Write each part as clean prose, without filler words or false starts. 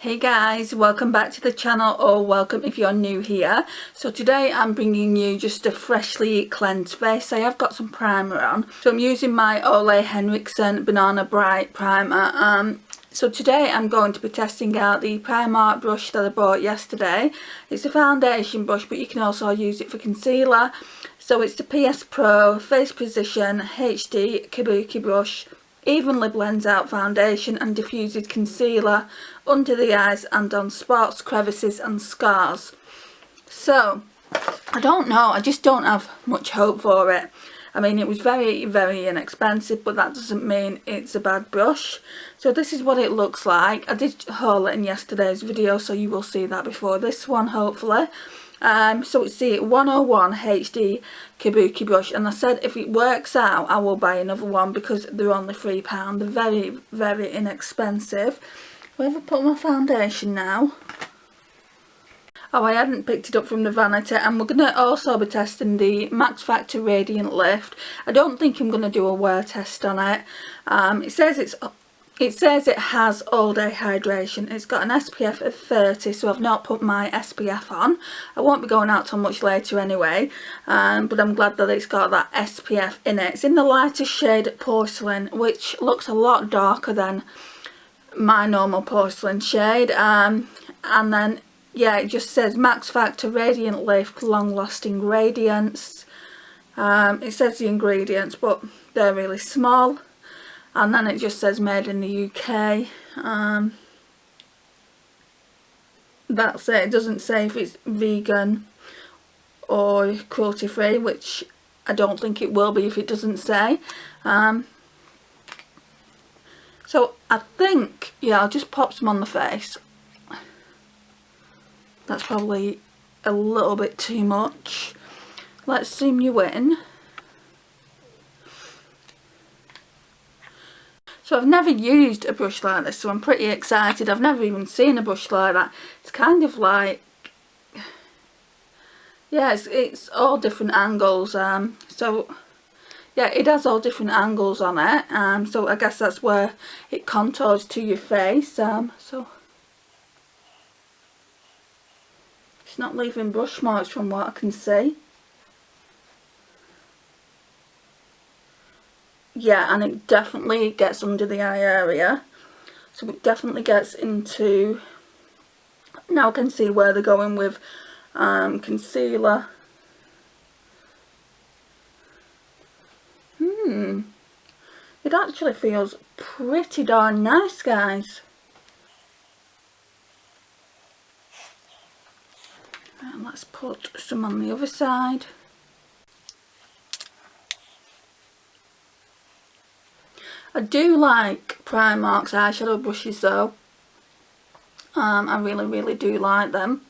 Hey guys, welcome back to the channel, or welcome if you're new here. So today I'm bringing you just a freshly cleansed face. I have got some primer on, so I'm using my Ole Henriksen Banana Bright primer. So today I'm going to be testing out the Primark brush that I bought yesterday. It's a foundation brush, but you can also use it for concealer. So it's the PS Pro Face Precision HD Kabuki brush. Evenly blends out foundation and diffuses concealer under the eyes and on spots, crevices and scars. So, I don't know, I just don't have much hope for it. I mean, it was very inexpensive, but that doesn't mean it's a bad brush. So this is what it looks like. I did haul it in yesterday's video, so you will see that before this one, hopefully. So it's the 101 HD Kabuki brush, and I said if it works out I will buy another one because they're only £3. They're very inexpensive. Where have I put my foundation now? Oh, I hadn't picked it up from the vanity, and we're going to also be testing the Max Factor Radiant Lift. I don't think I'm going to do a wear test on it. It says it has all day hydration. It's got an SPF of 30, so I've not put my SPF on. I won't be going out till much later anyway, but I'm glad that it's got that SPF in it. It's in the lighter shade Porcelain, which looks a lot darker than my normal porcelain shade. And then, yeah, it just says Max Factor Radiant Lift Long Lasting Radiance. It says the ingredients, but they're really small. And then it just says made in the UK. That's it. It doesn't say if it's vegan or cruelty free, which I don't think it will be if it doesn't say. So I think, yeah, I'll just pop some on the face. That's probably a little bit too much. Let's zoom you in. So I've never used a brush like this, so I'm pretty excited. I've never even seen a brush like that. It's kind of like, yeah, it's all different angles. So yeah, it has all different angles on it. So I guess that's where it contours to your face. So it's not leaving brush marks from what I can see. Yeah, and it definitely gets under the eye area, so it definitely gets into, now I can see where they're going with concealer. It actually feels pretty darn nice, guys. And let's put some on the other side. I do like Primark's eyeshadow brushes though. I really do like them.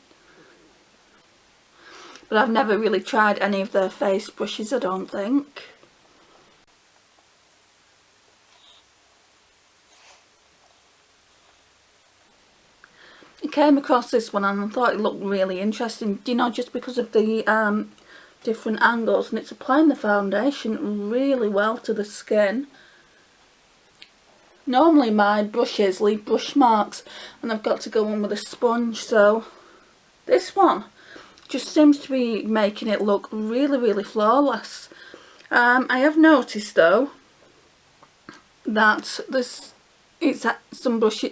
But I've never really tried any of their face brushes, I don't think. I came across this one and I thought it looked really interesting, you know, just because of the different angles, and it's applying the foundation really well to the skin. Normally my brushes leave brush marks and I've got to go in with a sponge, so this one just seems to be making it look really flawless. I have noticed though that some brush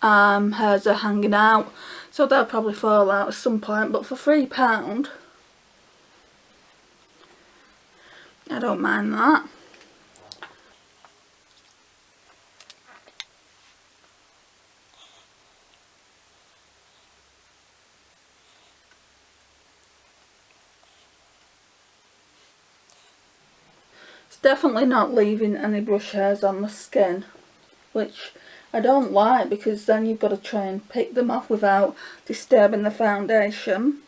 hairs are hanging out, so they'll probably fall out at some point, but for £3 I don't mind that. Definitely not leaving any brush hairs on the skin, which I don't like, because then you've got to try and pick them off without disturbing the foundation.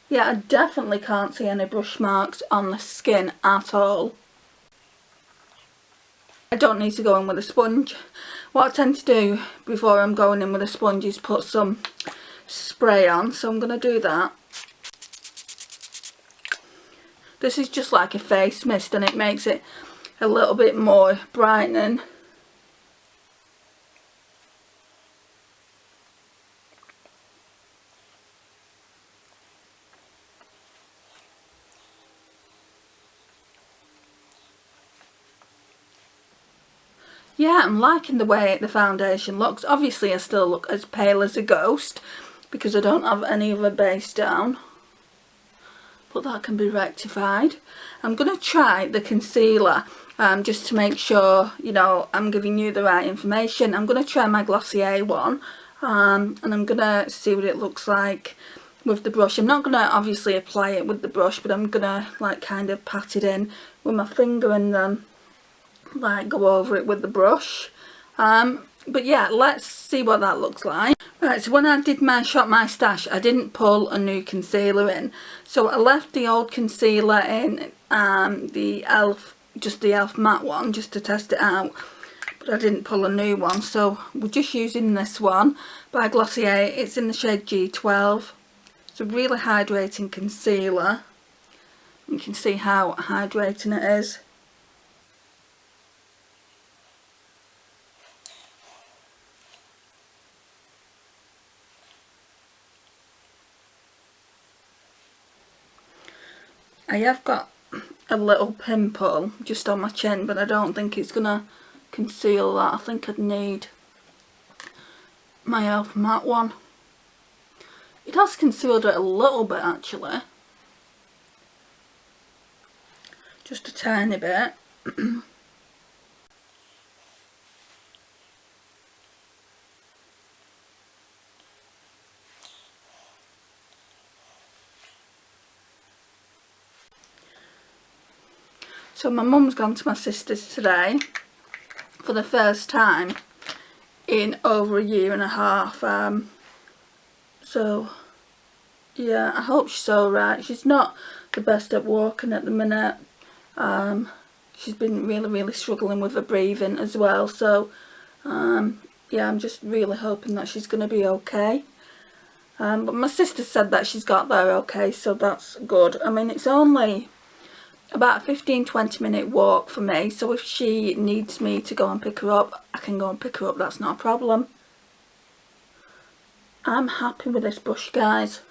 Yeah, I definitely can't see any brush marks on the skin at all. I don't need to go in with a sponge. What I tend to do before I'm going in with a sponge is put some spray on, so I'm going to do that. This is just like a face mist and it makes it a little bit more brightening. Yeah, I'm liking the way the foundation looks. Obviously I still look as pale as a ghost because I don't have any other base down, but that can be rectified. I'm going to try the concealer just to make sure, you know, I'm giving you the right information. I'm going to try my Glossier one and I'm going to see what it looks like with the brush. I'm not going to obviously apply it with the brush, but I'm going to like kind of pat it in with my finger and then like go over it with the brush. But yeah, let's see what that looks like. Right, so when I did my Shop My Stash, I didn't pull a new concealer in, so I left the old concealer in, the just the e.l.f. matte one, just to test it out, but I didn't pull a new one, so we're just using this one by Glossier. It's in the shade G12. It's a really hydrating concealer. You can see how hydrating it is. I have got a little pimple just on my chin, but I don't think it's gonna conceal that. I think I'd need my e.l.f. matte one. It has concealed it a little bit actually, just a tiny bit. So my mum's gone to my sister's today for the first time in over a year and a half. So yeah, I hope she's alright. She's not the best at walking at the minute. She's been really struggling with her breathing as well. So yeah, I'm just really hoping that she's going to be okay. But my sister said that she's got there okay, so that's good. I mean, it's only about a 15-20 minute walk for me, so if she needs me to go and pick her up, I can go and pick her up. That's not a problem. I'm happy with this brush, guys.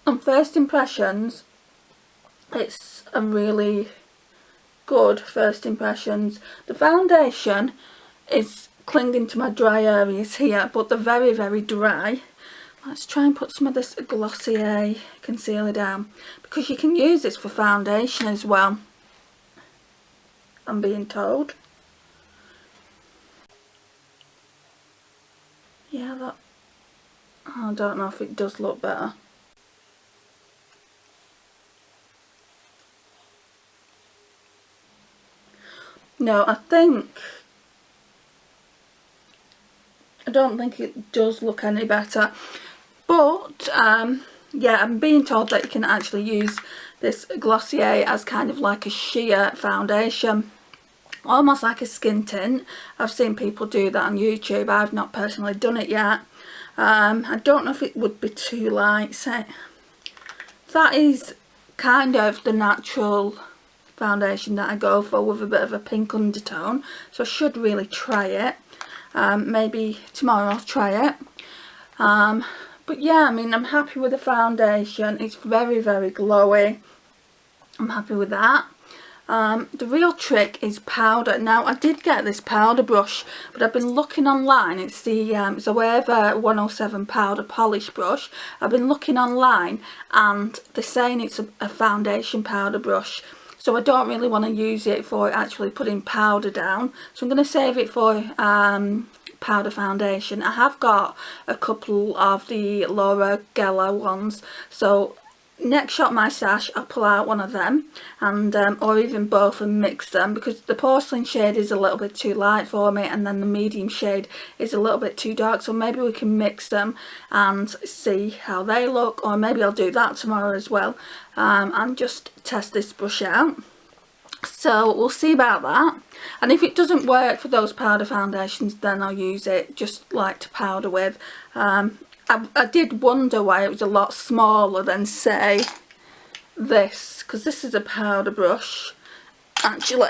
On first impressions, it's a really good first impressions. The foundation is clinging to my dry areas here, but they're very dry. Let's try and put some of this Glossier concealer down, because you can use this for foundation as well, I'm being told. Yeah, that, I don't know if it does look better. No, I don't think it does look any better, but yeah, I'm being told that you can actually use this Glossier as kind of like a sheer foundation, almost like a skin tint. I've seen people do that on YouTube. I've not personally done it yet. I don't know if it would be too light. So that is kind of the natural foundation that I go for, with a bit of a pink undertone, so I should really try it. Maybe tomorrow I'll try it. But yeah, I mean, I'm happy with the foundation. It's very glowy. I'm happy with that. The real trick is powder. Now, I did get this powder brush, but I've been looking online. It's the it's a Weber 107 powder polish brush. I've been looking online and they're saying it's a foundation powder brush, so I don't really want to use it for actually putting powder down, so I'm going to save it for powder foundation. I have got a couple of the Laura Geller ones, so next Shop My Stash I'll pull out one of them, and or even both, and mix them, because the porcelain shade is a little bit too light for me and then the medium shade is a little bit too dark, so maybe we can mix them and see how they look, or maybe I'll do that tomorrow as well, and just test this brush out. So we'll see about that, and if it doesn't work for those powder foundations, then I'll use it just like to powder with. I did wonder why it was a lot smaller than, say, this, because this is a powder brush. Actually,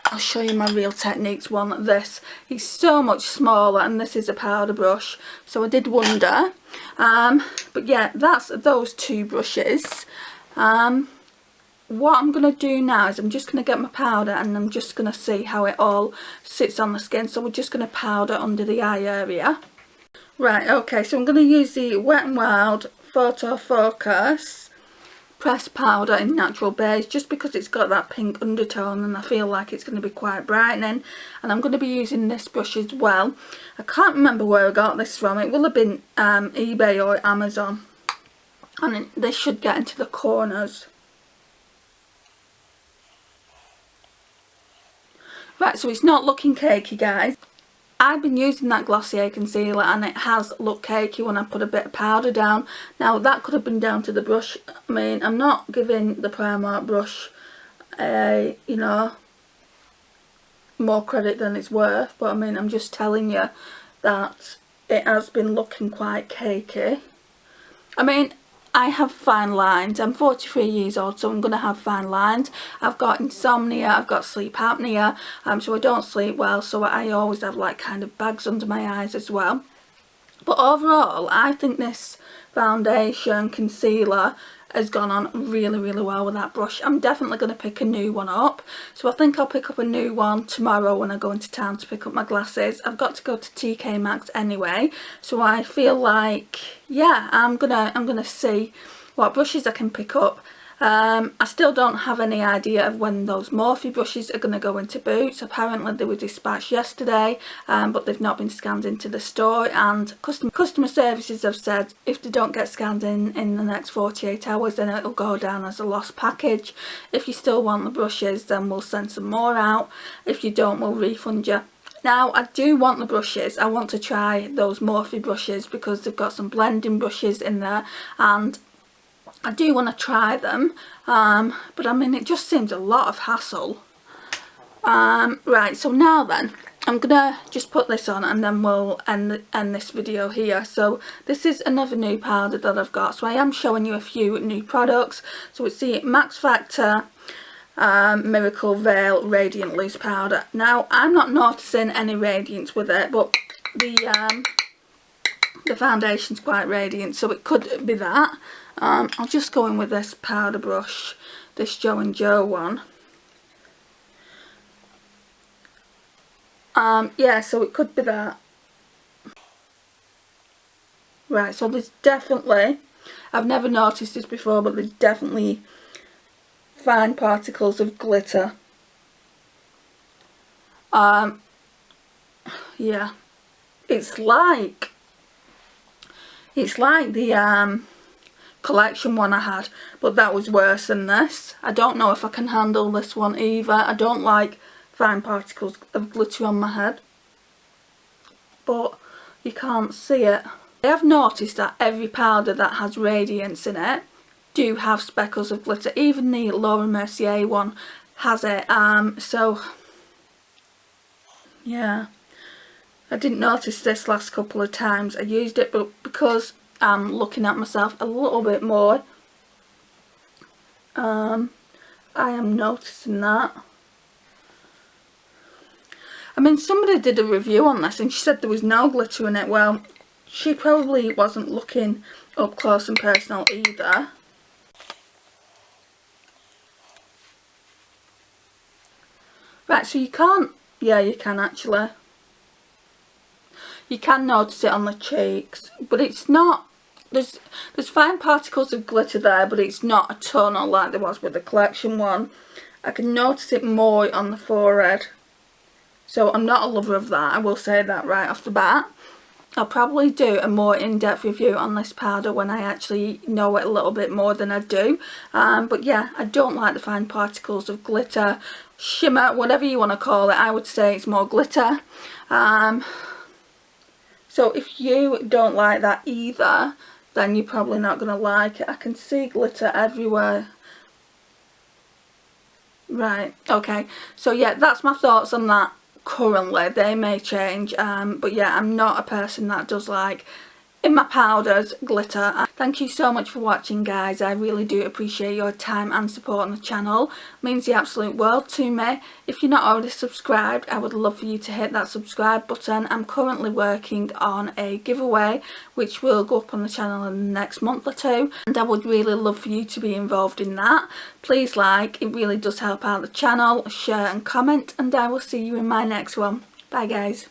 I'll show you my Real Techniques one. This is so much smaller, and this is a powder brush, so I did wonder. But yeah, that's those two brushes. What I'm going to do now is I'm just going to get my powder, and I'm just going to see how it all sits on the skin. So we're just going to powder under the eye area. Right, okay, so I'm going to use the Wet n Wild Photo Focus pressed powder in natural beige, just because it's got that pink undertone and I feel like it's going to be quite brightening. And I'm going to be using this brush as well. I can't remember where I got this from. It will have been eBay or Amazon, and this should get into the corners. Right, so it's not looking cakey, guys. I've been using that Glossier concealer and it has looked cakey when I put a bit of powder down. Now that could have been down to the brush. I mean, I'm not giving the Primark brush you know, more credit than it's worth, but I mean, I'm just telling you that it has been looking quite cakey. I mean, I have fine lines. I'm 43 years old, so I'm going to have fine lines. I've got insomnia, I've got sleep apnea, so I don't sleep well, so I always have like kind of bags under my eyes as well. But overall, I think this foundation concealer has gone on really, really well with that brush. I'm definitely going to pick a new one up, so I think I'll pick up a new one tomorrow when I go into town to pick up my glasses. I've got to go to TK Maxx anyway, so I feel like, yeah, I'm gonna see what brushes I can pick up. I still don't have any idea of when those Morphe brushes are going to go into Boots. Apparently they were dispatched yesterday, but they've not been scanned into the store, and customer services have said if they don't get scanned in the next 48 hours, then it'll go down as a lost package. If you still want the brushes, then we'll send some more out. If you don't, we'll refund you. Now, I do want the brushes. I want to try those Morphe brushes because they've got some blending brushes in there, and I do want to try them, but I mean, it just seems a lot of hassle. Right, so now then, I'm gonna just put this on and then we'll end this video here. So this is another new powder that I've got, so I am showing you a few new products. So it's the Max Factor Miracle Veil Radiant Loose Powder. Now, I'm not noticing any radiance with it, but the foundation's quite radiant, so it could be that. I'll just go in with this powder brush, this Joe and Joe one. Yeah, so it could be that. Right, so there's definitely, I've never noticed this before, but there's definitely fine particles of glitter. Yeah, it's like the collection one I had, but that was worse than this. I don't know if I can handle this one either. I don't like fine particles of glitter on my head, but you can't see it. I have noticed that every powder that has radiance in it do have speckles of glitter. Even the Laura Mercier one has it. So yeah, I didn't notice this last couple of times I used it, but because I'm looking at myself a little bit more, I am noticing that. I mean, somebody did a review on this and she said there was no glitter in it. Well, she probably wasn't looking up close and personal either. Right, so you can't, yeah, you can actually. You can notice it on the cheeks, but it's not, there's fine particles of glitter there, but it's not a ton like there was with the collection one. I can notice it more on the forehead, so I'm not a lover of that, I will say that right off the bat. I'll probably do a more in-depth review on this powder when I actually know it a little bit more than I do. But yeah, I don't like the fine particles of glitter, shimmer, whatever you want to call it. I would say it's more glitter. So if you don't like that either, then you're probably not going to like it. I can see glitter everywhere. Right, okay. So yeah, that's my thoughts on that currently. They may change, but yeah, I'm not a person that does like in my powders, glitter. Thank you so much for watching, guys. I really do appreciate your time and support on the channel. It means the absolute world to me. If you're not already subscribed, I would love for you to hit that subscribe button. I'm currently working on a giveaway which will go up on the channel in the next month or two, and I would really love for you to be involved in that. Please like, it really does help out the channel, share and comment, and I will see you in my next one. Bye guys.